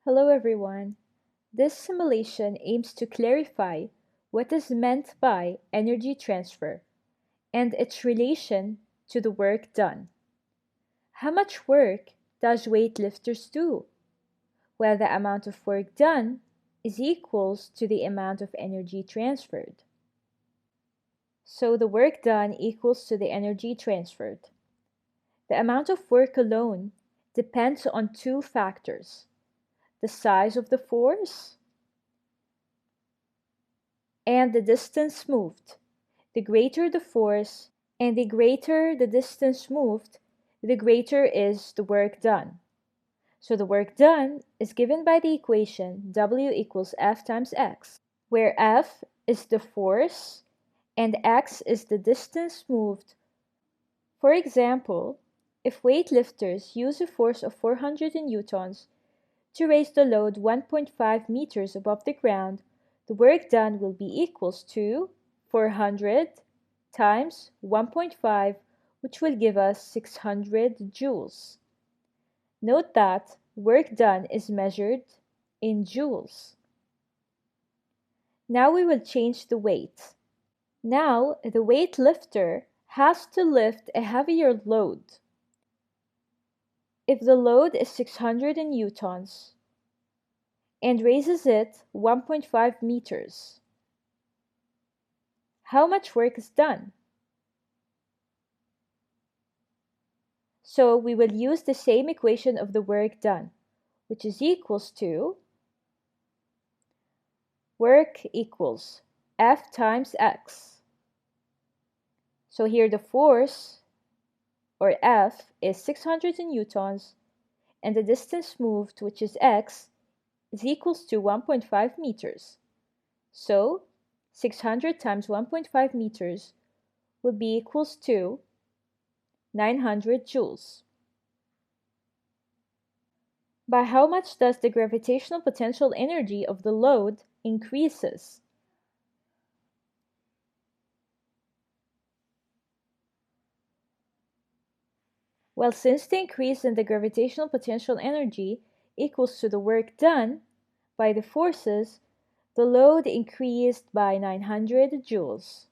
Hello everyone. This simulation aims to clarify what is meant by energy transfer and its relation to the work done. How much work does weightlifters do? Well, the amount of work done is equals to the amount of energy transferred. So the work done equals to the energy transferred. The amount of work alone depends on two factors: the size of the force and the distance moved. The greater the force and the greater the distance moved, the greater is the work done. So the work done is given by the equation W equals F times X, where F is the force and X is the distance moved. For example, if weightlifters use a force of 400 newtons to raise the load 1.5 meters above the ground, the work done will be equals to 400 times 1.5, which will give us 600 joules. Note that work done is measured in joules. Now we will change the weight. Now the weightlifter has to lift a heavier load. If the load is 600 newtons and raises it 1.5 meters, how much work is done? So we will use the same equation of the work done, which is equals to work equals F times X. So here the force, or F, is 600 newtons, and the distance moved, which is X, is equals to 1.5 meters. So 600 times 1.5 meters will be equals to 900 joules. By how much does the gravitational potential energy of the load increases? Well, since the increase in the gravitational potential energy equals to the work done by the forces, the load increased by 900 joules.